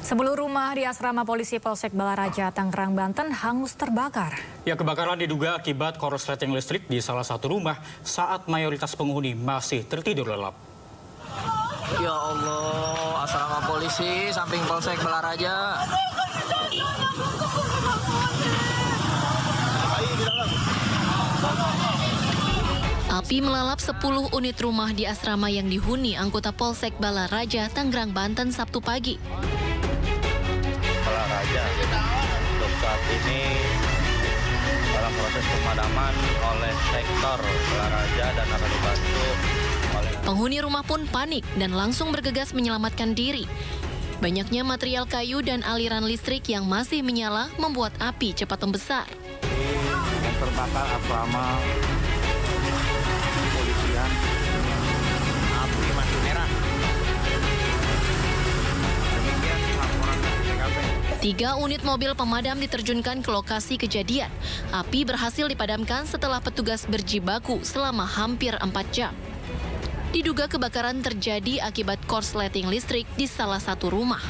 10 rumah di asrama polisi Polsek Balaraja, Tangerang, Banten hangus terbakar. Ya, kebakaran diduga akibat korsleting listrik di salah satu rumah saat mayoritas penghuni masih tertidur lelap. Ya Allah, asrama polisi samping Polsek Balaraja. Api melalap 10 unit rumah di asrama yang dihuni anggota Polsek Balaraja, Tangerang, Banten Sabtu pagi. Balaraja untuk saat ini dalam proses pemadaman oleh sektor Balaraja dan akan dibantu oleh... Penghuni rumah pun panik dan langsung bergegas menyelamatkan diri. Banyaknya material kayu dan aliran listrik yang masih menyala membuat api cepat membesar. Yang terbakar asrama polisian, api masih merah. Demikian laporan dari TKP. 3 unit mobil pemadam diterjunkan ke lokasi kejadian. Api berhasil dipadamkan setelah petugas berjibaku selama hampir 4 jam. Diduga kebakaran terjadi akibat korsleting listrik di salah satu rumah.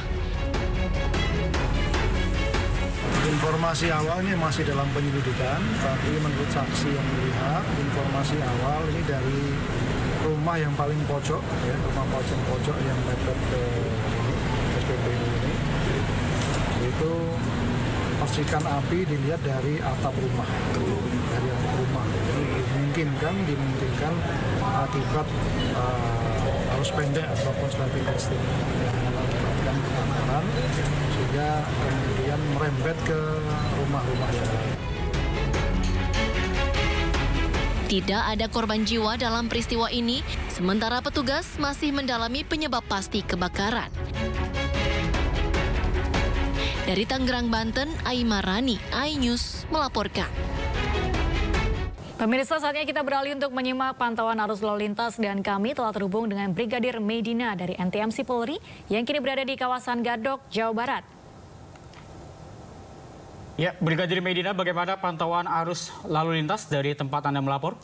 Informasi awal ini masih dalam penyelidikan, tapi menurut saksi yang melihat, informasi awal ini dari rumah yang paling pojok, ya, rumah pojok yang mepet ke SPBU ini, itu percikan api dilihat dari atap rumah, dimungkinkan akibat arus pendek atau korsleting listrik yang mengakibatkan kebakaran, sehingga kemudian merembet ke rumah-rumah yang lain. Tidak ada korban jiwa dalam peristiwa ini, sementara petugas masih mendalami penyebab pasti kebakaran. Dari Tangerang, Banten, Aimarani, iNews melaporkan. Pemirsa, saatnya kita beralih untuk menyimak pantauan arus lalu lintas dan kami telah terhubung dengan Brigadir Medina dari NTMC Polri yang kini berada di kawasan Gadok, Jawa Barat. Ya, Brigadir Medina, bagaimana pantauan arus lalu lintas dari tempat Anda melapor?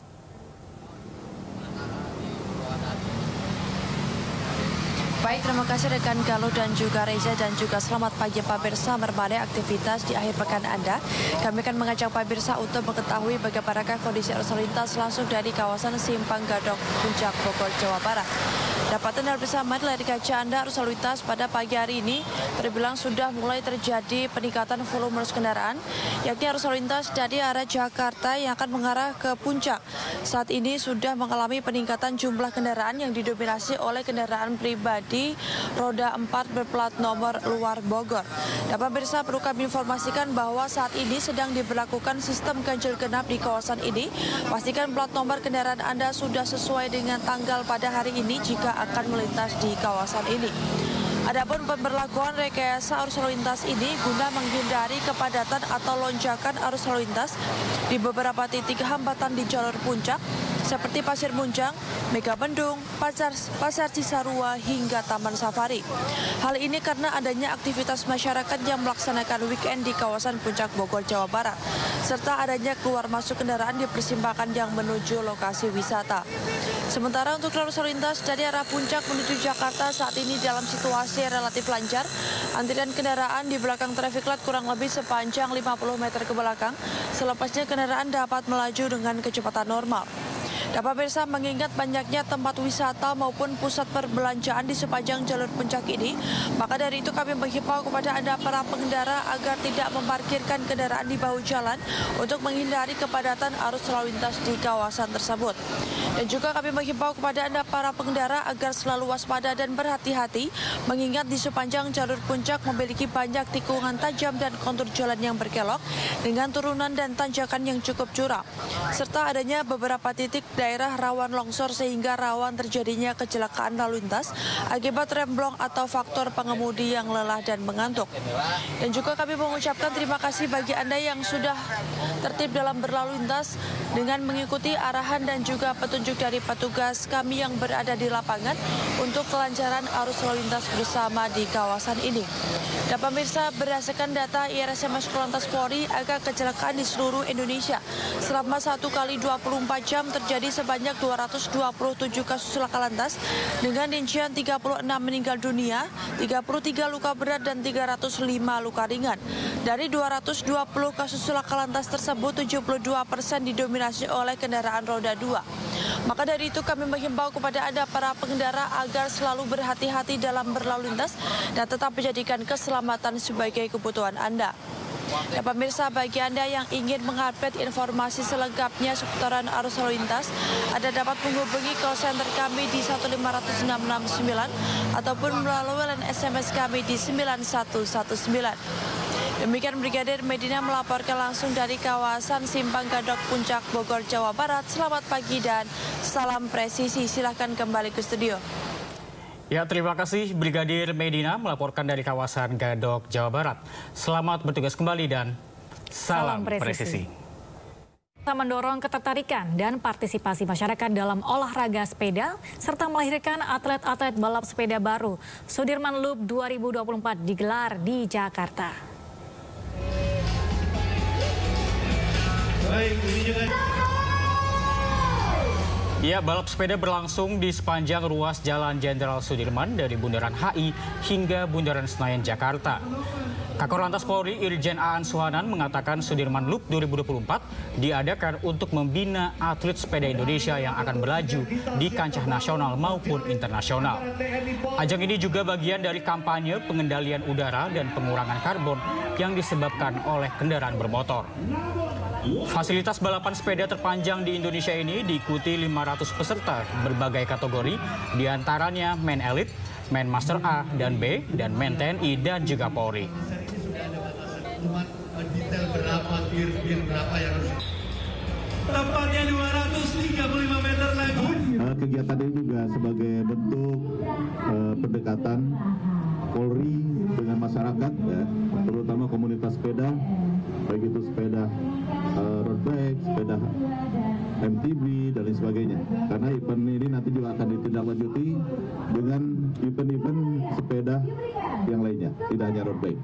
Baik, terima kasih rekan Galuh dan juga Reza, dan juga selamat pagi Pak Birsa. Berbagai aktivitas di akhir pekan Anda, kami akan mengajak Pak Birsa untuk mengetahui bagaimanakah kondisi arus lalu lintas langsung dari kawasan Simpang Gadok, Puncak, Bogor, Jawa Barat. Dapat Anda bersama dari kaca Anda arus lalu lintas pada pagi hari ini terbilang sudah mulai terjadi peningkatan volume arus kendaraan, yakni arus lalu lintas dari arah Jakarta yang akan mengarah ke Puncak. Saat ini sudah mengalami peningkatan jumlah kendaraan yang didominasi oleh kendaraan pribadi roda 4 berplat nomor luar Bogor. Dapat Birsa, perlu kami informasikan bahwa saat ini sedang diberlakukan sistem ganjil genap di kawasan ini. Pastikan plat nomor kendaraan Anda sudah sesuai dengan tanggal pada hari ini jika akan melintas di kawasan ini. Adapun pemberlakuan rekayasa arus lalu lintas ini guna menghindari kepadatan atau lonjakan arus lalu lintas di beberapa titik hambatan di jalur puncak seperti Pasir Muncang, Megabendung, Pasar Cisarua hingga Taman Safari. Hal ini karena adanya aktivitas masyarakat yang melaksanakan weekend di kawasan Puncak Bogor, Jawa Barat, serta adanya keluar masuk kendaraan di persimpangan yang menuju lokasi wisata. Sementara untuk arus lalu lintas dari arah Puncak menuju Jakarta saat ini dalam situasi relatif lancar. Antrian kendaraan di belakang traffic light kurang lebih sepanjang 50 meter ke belakang. Selepasnya kendaraan dapat melaju dengan kecepatan normal. Dapat Birsa, mengingat banyaknya tempat wisata maupun pusat perbelanjaan di sepanjang jalur puncak ini, maka dari itu kami menghimbau kepada Anda para pengendara agar tidak memarkirkan kendaraan di bahu jalan untuk menghindari kepadatan arus lalu lintas di kawasan tersebut. Dan juga kami menghimbau kepada Anda para pengendara agar selalu waspada dan berhati-hati, mengingat di sepanjang jalur puncak memiliki banyak tikungan tajam dan kontur jalan yang berkelok dengan turunan dan tanjakan yang cukup curam, serta adanya beberapa titik daerah rawan longsor sehingga rawan terjadinya kecelakaan lalu lintas akibat remblong atau faktor pengemudi yang lelah dan mengantuk. Dan juga kami mengucapkan terima kasih bagi Anda yang sudah tertib dalam berlalu lintas dengan mengikuti arahan dan juga petunjuk dari petugas kami yang berada di lapangan untuk kelancaran arus lalu lintas bersama di kawasan ini. Dan pemirsa, berdasarkan data IRSMS Korlantas Polri, angka kecelakaan di seluruh Indonesia selama 1 kali 24 jam terjadi sebanyak 227 kasus laka lantas dengan rincian 36 meninggal dunia, 33 luka berat dan 305 luka ringan. Dari 220 kasus laka lantas tersebut, 72% didominasi oleh kendaraan roda 2. Maka dari itu kami menghimbau kepada Anda para pengendara agar selalu berhati-hati dalam berlalu lintas dan tetap menjadikan keselamatan sebagai kebutuhan Anda. Ya pemirsa, bagi Anda yang ingin mengupdate informasi selengkapnya seputaran arus lalu lintas, Anda dapat menghubungi call center kami di 15669 ataupun melalui line SMS kami di 9119. Demikian Brigadir Medina melaporkan langsung dari kawasan Simpang Gadok Puncak Bogor, Jawa Barat. Selamat pagi dan salam presisi. Silahkan kembali ke studio. Ya, terima kasih Brigadir Medina melaporkan dari kawasan Gadok, Jawa Barat. Selamat bertugas kembali dan salam presisi. Kita mendorong ketertarikan dan partisipasi masyarakat dalam olahraga sepeda serta melahirkan atlet-atlet balap sepeda baru. Sudirman Loop 2024 digelar di Jakarta. Ya, balap sepeda berlangsung di sepanjang ruas Jalan Jenderal Sudirman dari Bundaran HI hingga Bundaran Senayan, Jakarta. Kakor Lantas Polri Irjen Aan Suhanan mengatakan Sudirman Loop 2024 diadakan untuk membina atlet sepeda Indonesia yang akan berlaju di kancah nasional maupun internasional. Ajang ini juga bagian dari kampanye pengendalian udara dan pengurangan karbon yang disebabkan oleh kendaraan bermotor. Fasilitas balapan sepeda terpanjang di Indonesia ini diikuti 500 peserta berbagai kategori, diantaranya Men Elite, Men Master A dan B, dan Men TNI dan juga Polri. Tepatnya 235 meter lagi. Kegiatan ini juga sebagai bentuk pendekatan Polri dengan masyarakat, ya, terutama komunitas sepeda, baik itu sepeda road bike, sepeda MTB dan lain sebagainya. Karena event ini nanti juga akan ditindaklanjuti dengan event-event sepeda yang lainnya, tidak hanya road bike.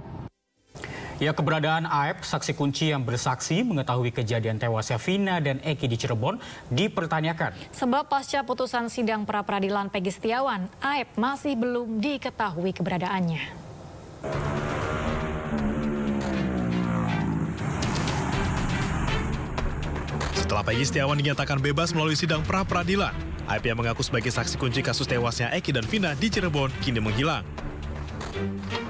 Ya, keberadaan Aep, saksi kunci yang bersaksi mengetahui kejadian tewasnya Vina dan Eki di Cirebon, dipertanyakan. Sebab pasca putusan sidang pra-peradilan Peggy Setiawan, Aep masih belum diketahui keberadaannya. Setelah Peggy Setiawan dinyatakan bebas melalui sidang pra-peradilan, Aep yang mengaku sebagai saksi kunci kasus tewasnya Eki dan Vina di Cirebon kini menghilang.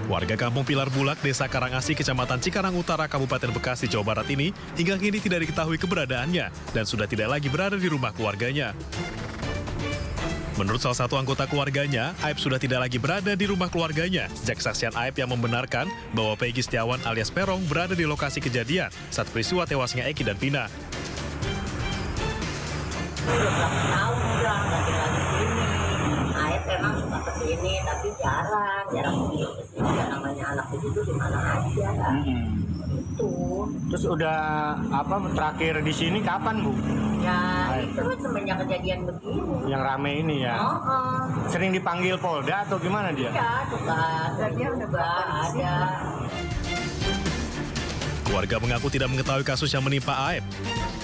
Warga Kampung Pilar Bulak, Desa Karangasi, Kecamatan Cikarang Utara, Kabupaten Bekasi, Jawa Barat ini hingga kini tidak diketahui keberadaannya dan sudah tidak lagi berada di rumah keluarganya. Menurut salah satu anggota keluarganya, Aep sudah tidak lagi berada di rumah keluarganya sejak kesaksian Aep yang membenarkan bahwa Peggy Setiawan alias Perong berada di lokasi kejadian saat peristiwa tewasnya Eki dan Vina. Memang suka kesini, tapi jarang kesini. Namanya anak itu di mana aja kan. Itu. Terus udah terakhir di sini kapan, Bu? Ya itu semenjak kejadian begini. Yang rame ini ya. Sering dipanggil Polda atau gimana dia? Iya, suka. Dia udah ada. Keluarga mengaku tidak mengetahui kasus yang menimpa Aep.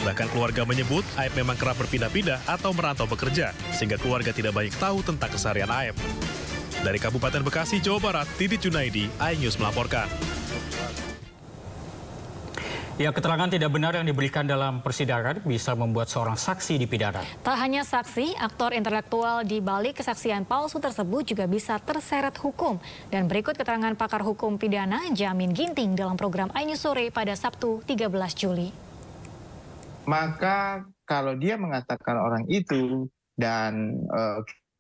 Bahkan keluarga menyebut Aep memang kerap berpindah-pindah atau merantau bekerja, sehingga keluarga tidak banyak tahu tentang keseharian Aep. Dari Kabupaten Bekasi, Jawa Barat, Didit Junaidi, iNews melaporkan. Ya, keterangan tidak benar yang diberikan dalam persidangan bisa membuat seorang saksi dipidana. Tak hanya saksi, aktor intelektual di balik kesaksian palsu tersebut juga bisa terseret hukum. Dan berikut keterangan pakar hukum pidana Jamin Ginting dalam program iNews Sore pada Sabtu 13 Juli. Maka kalau dia mengatakan orang itu dan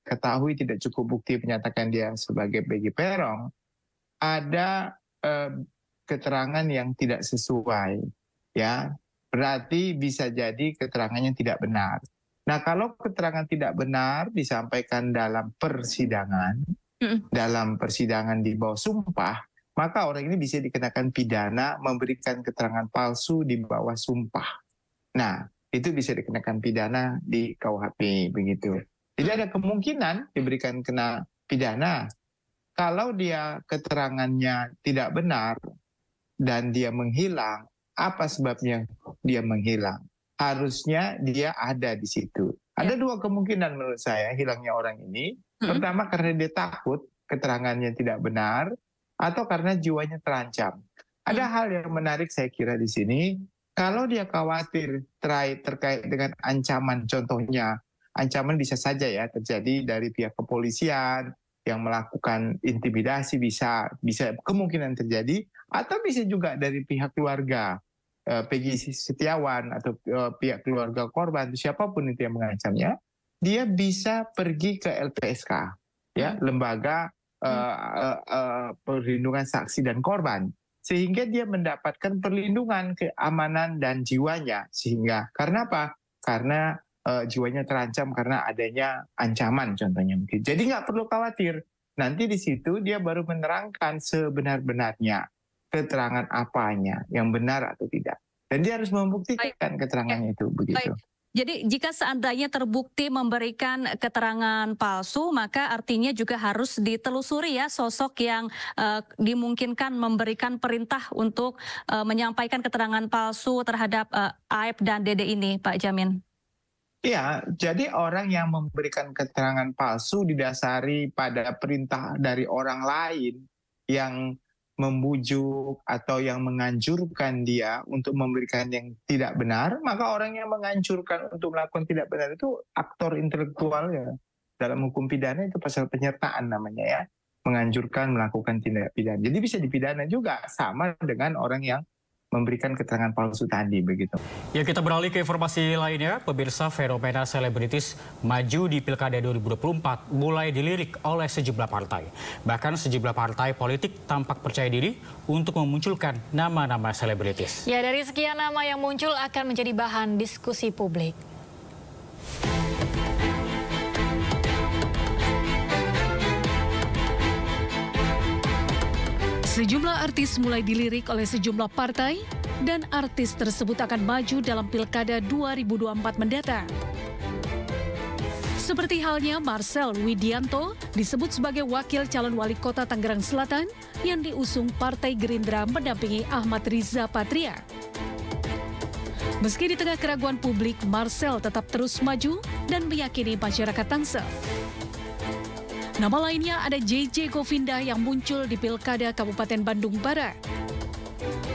ketahui tidak cukup bukti menyatakan dia sebagai Peggy Perong, ada keterangan yang tidak sesuai, ya, berarti bisa jadi keterangannya tidak benar. Nah, kalau keterangan tidak benar disampaikan dalam persidangan, dalam persidangan di bawah sumpah, maka orang ini bisa dikenakan pidana memberikan keterangan palsu di bawah sumpah. Nah, itu bisa dikenakan pidana di KUHP, begitu. Jadi ada kemungkinan diberikan kena pidana. Kalau dia keterangannya tidak benar, dan dia menghilang, apa sebabnya dia menghilang? Harusnya dia ada di situ. Ada dua kemungkinan menurut saya hilangnya orang ini. Pertama karena dia takut keterangannya tidak benar, atau karena jiwanya terancam. Ada hal yang menarik saya kira di sini, kalau dia khawatir terkait dengan ancaman, contohnya ancaman bisa saja ya terjadi dari pihak kepolisian yang melakukan intimidasi, bisa kemungkinan terjadi, atau bisa juga dari pihak keluarga. Peggy Setiawan atau pihak keluarga korban, siapapun itu yang mengancamnya, dia bisa pergi ke LPSK, ya, lembaga perlindungan saksi dan korban, sehingga dia mendapatkan perlindungan keamanan dan jiwanya. Sehingga karena apa? Karena jiwanya terancam karena adanya ancaman, contohnya mungkin. Jadi nggak perlu khawatir. Nanti di situ dia baru menerangkan sebenar-benarnya keterangan apanya, yang benar atau tidak. Dan dia harus membuktikan keterangannya itu, begitu. Jadi jika seandainya terbukti memberikan keterangan palsu, maka artinya juga harus ditelusuri ya sosok yang dimungkinkan memberikan perintah untuk menyampaikan keterangan palsu terhadap Aep dan Dede ini, Pak Jamin. Iya, jadi orang yang memberikan keterangan palsu didasari pada perintah dari orang lain yang membujuk atau yang menganjurkan dia untuk memberikan yang tidak benar, maka orang yang menganjurkan untuk melakukan tidak benar itu aktor intelektual ya. Dalam hukum pidana itu pasal penyertaan namanya ya, menganjurkan melakukan tindak pidana. Jadi bisa dipidana juga sama dengan orang yang memberikan keterangan palsu tadi, begitu. Ya, kita beralih ke informasi lainnya. Pemirsa, fenomena selebritis maju di Pilkada 2024 mulai dilirik oleh sejumlah partai. Bahkan sejumlah partai politik tampak percaya diri untuk memunculkan nama-nama selebritis. Ya, dari sekian nama yang muncul akan menjadi bahan diskusi publik. Sejumlah artis mulai dilirik oleh sejumlah partai dan artis tersebut akan maju dalam Pilkada 2024 mendatang. Seperti halnya Marcel Widianto disebut sebagai wakil calon wali kota Tangerang Selatan yang diusung Partai Gerindra mendampingi Ahmad Riza Patria. Meski di tengah keraguan publik, Marcel tetap terus maju dan meyakini masyarakat Tangsel. Nama lainnya ada JJ Govinda yang muncul di Pilkada Kabupaten Bandung Barat.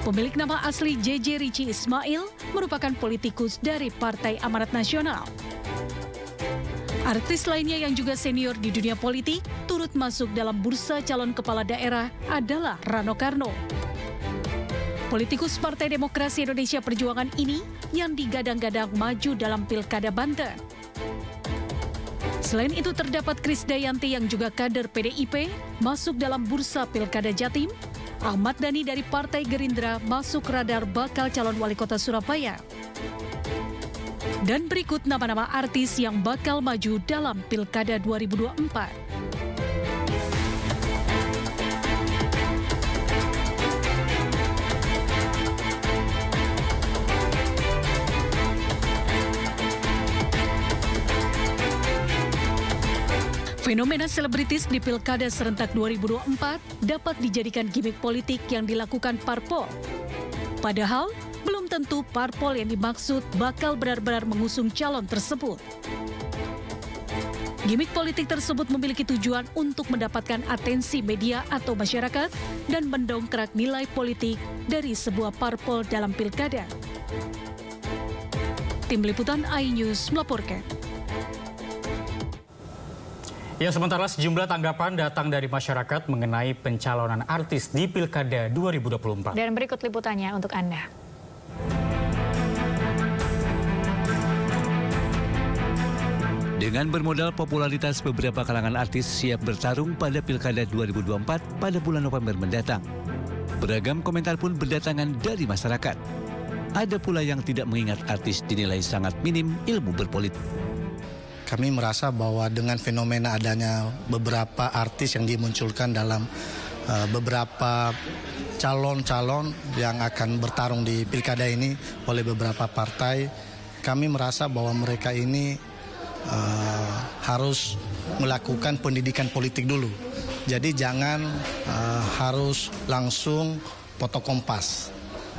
Pemilik nama asli JJ Rici Ismail merupakan politikus dari Partai Amanat Nasional. Artis lainnya yang juga senior di dunia politik turut masuk dalam bursa calon kepala daerah adalah Rano Karno. Politikus Partai Demokrasi Indonesia Perjuangan ini yang digadang-gadang maju dalam Pilkada Banten. Selain itu terdapat Krisdayanti yang juga kader PDIP masuk dalam bursa Pilkada Jatim. Ahmad Dhani dari Partai Gerindra masuk radar bakal calon wali kota Surabaya. Dan berikut nama-nama artis yang bakal maju dalam Pilkada 2024. Fenomena selebritis di Pilkada serentak 2024 dapat dijadikan gimmick politik yang dilakukan parpol. Padahal, belum tentu parpol yang dimaksud bakal benar-benar mengusung calon tersebut. Gimmick politik tersebut memiliki tujuan untuk mendapatkan atensi media atau masyarakat dan mendongkrak nilai politik dari sebuah parpol dalam pilkada. Tim Liputan iNews melaporkan. Ya, sementara sejumlah tanggapan datang dari masyarakat mengenai pencalonan artis di Pilkada 2024. Dan berikut liputannya untuk Anda. Dengan bermodal popularitas, beberapa kalangan artis siap bertarung pada Pilkada 2024 pada bulan November mendatang. Beragam komentar pun berdatangan dari masyarakat. Ada pula yang tidak mengingat artis dinilai sangat minim ilmu berpolitik. Kami merasa bahwa dengan fenomena adanya beberapa artis yang dimunculkan dalam beberapa calon-calon yang akan bertarung di pilkada ini oleh beberapa partai, kami merasa bahwa mereka ini harus melakukan pendidikan politik dulu. Jadi jangan harus langsung foto kompas.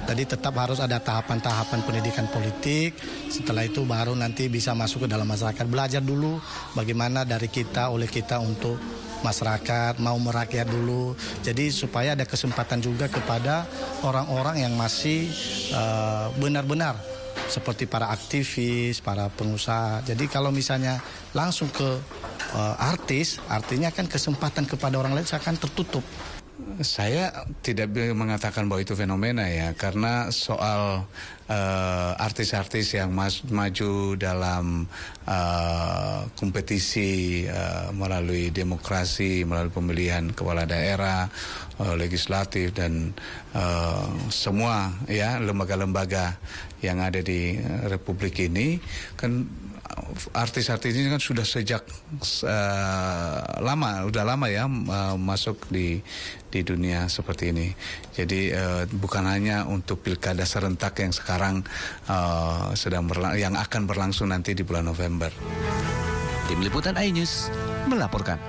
Jadi tetap harus ada tahapan-tahapan pendidikan politik. Setelah itu baru nanti bisa masuk ke dalam masyarakat. Belajar dulu bagaimana dari kita, oleh kita untuk masyarakat, mau merakyat dulu. Jadi supaya ada kesempatan juga kepada orang-orang yang masih benar-benar seperti para aktivis, para pengusaha. Jadi kalau misalnya langsung ke artis, artinya kan kesempatan kepada orang lain akan tertutup. Saya tidak mengatakan bahwa itu fenomena ya, karena soal artis-artis yang maju dalam kompetisi melalui demokrasi, melalui pemilihan kepala daerah, legislatif dan semua ya lembaga-lembaga yang ada di Republik ini kan. Artis-artis ini kan sudah sejak udah lama ya masuk di dunia seperti ini. Jadi bukan hanya untuk pilkada serentak yang sekarang yang akan berlangsung nanti di bulan November. Tim Liputan iNews melaporkan.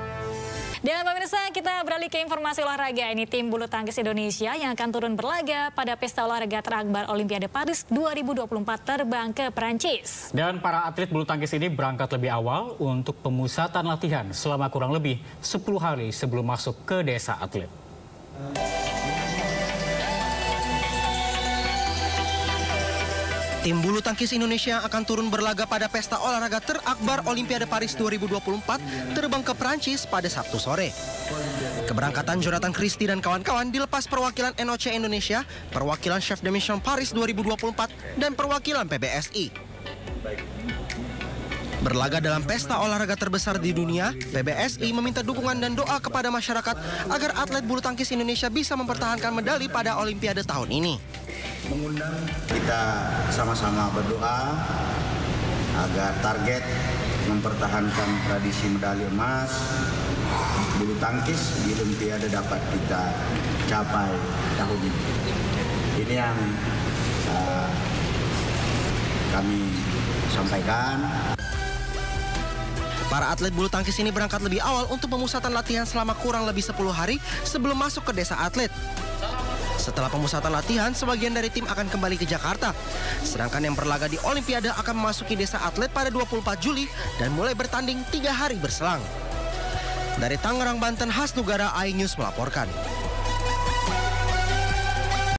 Dan pemirsa, kita beralih ke informasi olahraga. Ini tim bulu tangkis Indonesia yang akan turun berlaga pada pesta olahraga terakbar Olimpiade Paris 2024 terbang ke Perancis. Dan para atlet bulu tangkis ini berangkat lebih awal untuk pemusatan latihan selama kurang lebih 10 hari sebelum masuk ke desa atlet. Tim bulu tangkis Indonesia akan turun berlaga pada pesta olahraga terakbar Olimpiade Paris 2024 terbang ke Prancis pada Sabtu sore. Keberangkatan Jonathan Christie dan kawan-kawan dilepas perwakilan NOC Indonesia, perwakilan Chef de Mission Paris 2024, dan perwakilan PBSI. Berlaga dalam pesta olahraga terbesar di dunia, PBSI meminta dukungan dan doa kepada masyarakat agar atlet bulu tangkis Indonesia bisa mempertahankan medali pada Olimpiade tahun ini. Kita sama-sama berdoa agar target mempertahankan tradisi medali emas bulu tangkis di Olimpiade dapat kita capai tahun ini. Ini yang kami sampaikan. Para atlet bulu tangkis ini berangkat lebih awal untuk pemusatan latihan selama kurang lebih 10 hari sebelum masuk ke desa atlet. Setelah pemusatan latihan, sebagian dari tim akan kembali ke Jakarta. Sedangkan yang berlaga di Olimpiade akan memasuki desa atlet pada 24 Juli dan mulai bertanding 3 hari berselang. Dari Tangerang, Banten, Hasnugara, iNews melaporkan.